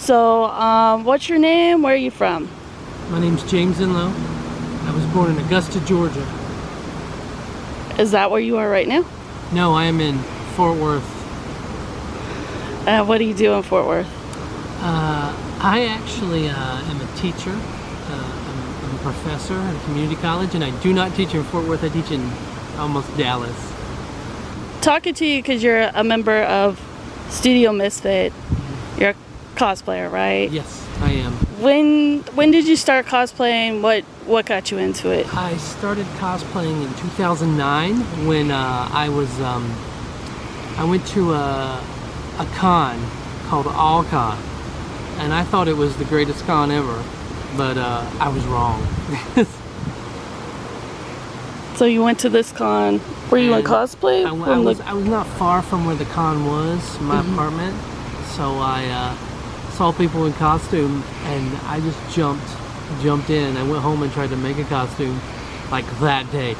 So, what's your name? Where are you from? My name's James Inlow. I was born in Augusta, Georgia. Is that where you are right now? No, I am in Fort Worth. What do you do in Fort Worth? I actually am a teacher. I'm a professor at a community college, and I do not teach in Fort Worth. I teach in almost Dallas. Talking to you because you're a member of Studio Misfit. You're a cosplayer, right? Yes, I am. When did you start cosplaying? What got you into it? I started cosplaying in 2009 when I went to a con called All Con, and I thought it was the greatest con ever, but I was wrong. So you went to this con. Were you in cosplay? I was not far from where the con was, my apartment, so I saw people in costume, and I just jumped in. I went home and tried to make a costume like that day.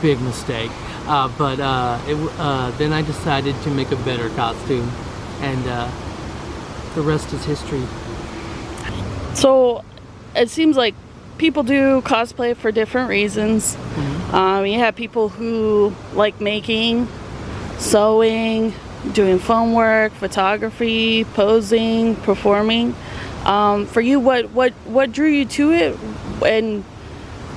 Big mistake. Then I decided to make a better costume, and the rest is history. So it seems like people do cosplay for different reasons. You have people who like making, sewing, doing phone work, photography, posing, performing. For you, what drew you to it? And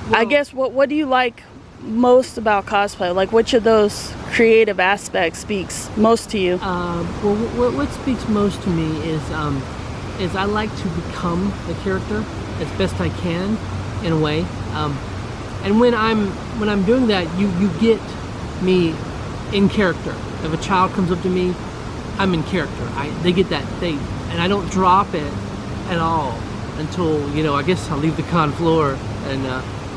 well, I guess what do you like most about cosplay? Like, which of those creative aspects speaks most to you? What speaks most to me is I like to become the character as best I can, in a way. And when I'm doing that, you get me in character. If a child comes up to me, I'm in character. They get that thing, and I don't drop it at all until, I guess I'll leave the con floor and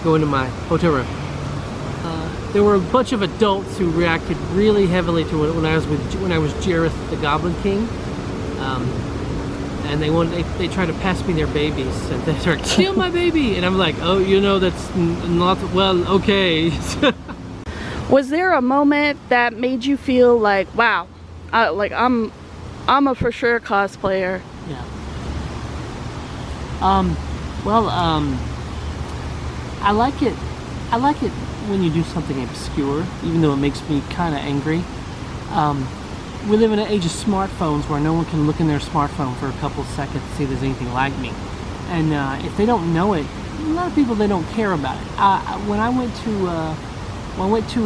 go into my hotel room. There were a bunch of adults who reacted really heavily to it when I was Jareth the Goblin King, and they tried to pass me their babies, and they started, kill my baby, and I'm like, oh, that's not, well, okay. Was there a moment that made you feel like, wow, I'm a for sure cosplayer? Yeah. I like it when you do something obscure, even though it makes me kind of angry. We live in an age of smartphones where no one can look in their smartphone for a couple of seconds to see if there's anything like me. And if they don't know it, a lot of people, they don't care about it. When I went to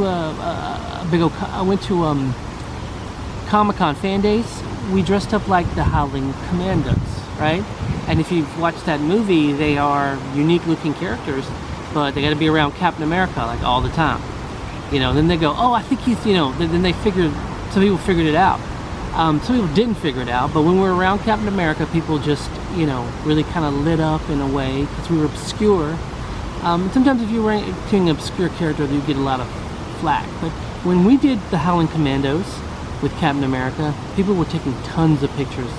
Comic-Con fan days, we dressed up like the Howling Commandos, right? And if you've watched that movie, they are unique looking characters, but they got to be around Captain America like all the time. Then they go, oh, I think he's, then they figured, some people figured it out. Some people didn't figure it out, but when we were around Captain America, people just, really kind of lit up in a way because we were obscure. Sometimes if you were doing an obscure character, you get a lot of flack. But when we did the Howling Commandos with Captain America, people were taking tons of pictures,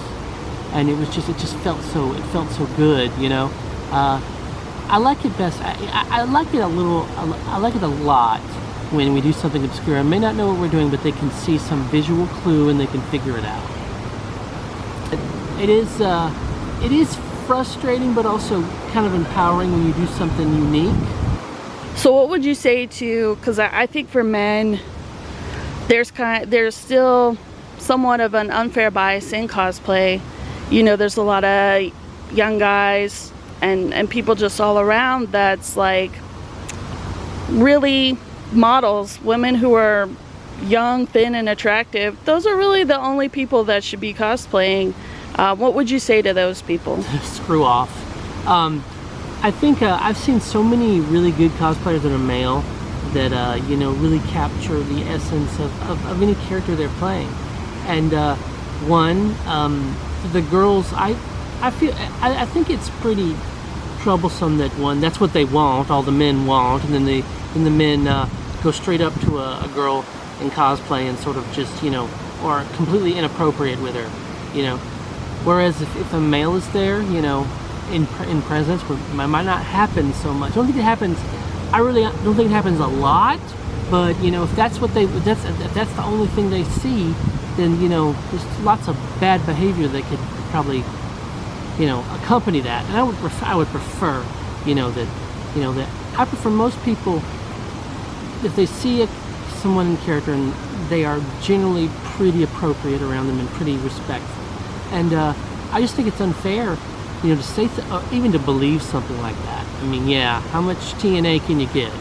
and it just felt so good, I like it best. I like it a little. I like it a lot when we do something obscure. I may not know what we're doing, but they can see some visual clue and they can figure it out. It is frustrating, but also kind of empowering when you do something unique. So what would you say to, because I think for men, there's still somewhat of an unfair bias in cosplay. There's a lot of young guys and people just all around that's like really models, women who are young, thin, and attractive. Those are really the only people that should be cosplaying. What would you say to those people? Screw off. I think I've seen so many really good cosplayers that are male that really capture the essence of any character they're playing. And the girls, I think it's pretty troublesome that that's what they want, all the men want, and then the men go straight up to a girl in cosplay and sort of just, or completely inappropriate with her, Whereas if a male is there, in presence, it might not happen so much. I don't think it happens. I really don't think it happens a lot. But if that's if that's the only thing they see, then there's lots of bad behavior that could probably accompany that. And I would prefer, that I prefer most people, if they see someone in character and they are generally pretty appropriate around them and pretty respectful. And I just think it's unfair, to say, even to believe something like that. I mean, yeah, how much TNA can you get,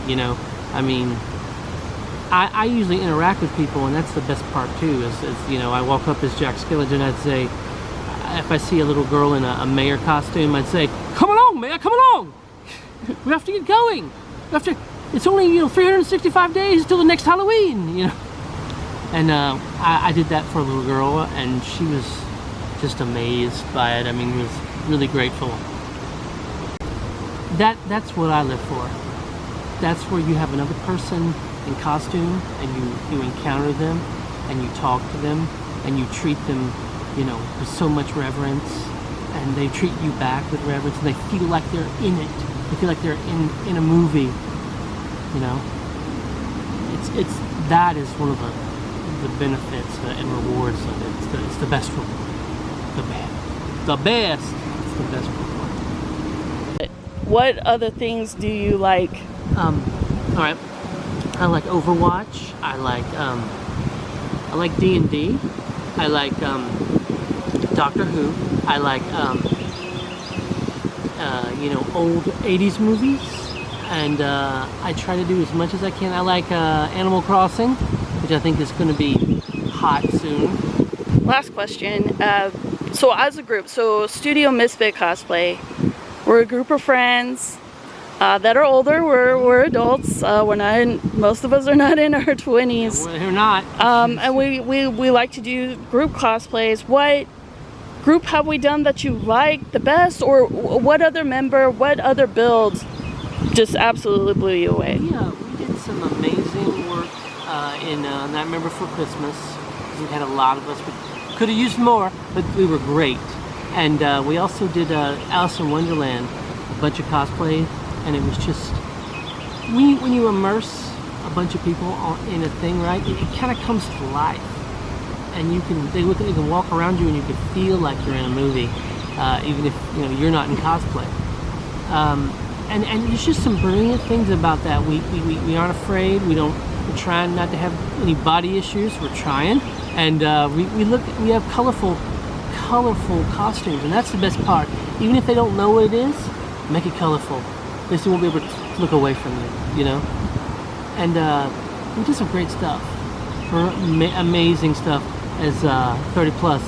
I mean, I usually interact with people, and that's the best part too, is I walk up as Jack Skellington, I'd say, if I see a little girl in a mayor costume, I'd say, come along, Mayor, come along! We have to get going! It's only, 365 days till the next Halloween, And I did that for a little girl, and she was just amazed by it. I mean, was really grateful. That's what I live for. That's where you have another person in costume, and you encounter them, and you talk to them, and you treat them, with so much reverence, and they treat you back with reverence, and they feel like they're in it. They feel like they're in a movie, It's that is one of the benefits and rewards of it. It's the best reward. The best. It's the best reward. What other things do you like? All right. I like Overwatch. I like D&D. I like Doctor Who. I like old 80s movies, and I try to do as much as I can. I like Animal Crossing, which I think is going to be hot soon. Last question. So as a group, Studio Misfit Cosplay, we're a group of friends that are older. We're adults. Most of us are not in our 20s. We're not. And we like to do group cosplays. What group have we done that you like the best, or what other build just absolutely blew you away? Yeah, we did some amazing work in Nightmare Before Christmas. We had a lot of us. We could have used more, but we were great. And we also did Alice in Wonderland, a bunch of cosplay, and it was just, when you immerse a bunch of people in a thing, right, it kind of comes to life. And they can walk around you and you can feel like you're in a movie, even if you're not in cosplay. And there's just some brilliant things about that. We aren't afraid. We're trying not to have any body issues. We're trying, and we have colorful costumes, and that's the best part. Even if they don't know what it is, make it colorful. They still won't be able to look away from you, And we did some great stuff, amazing stuff as 30 plus,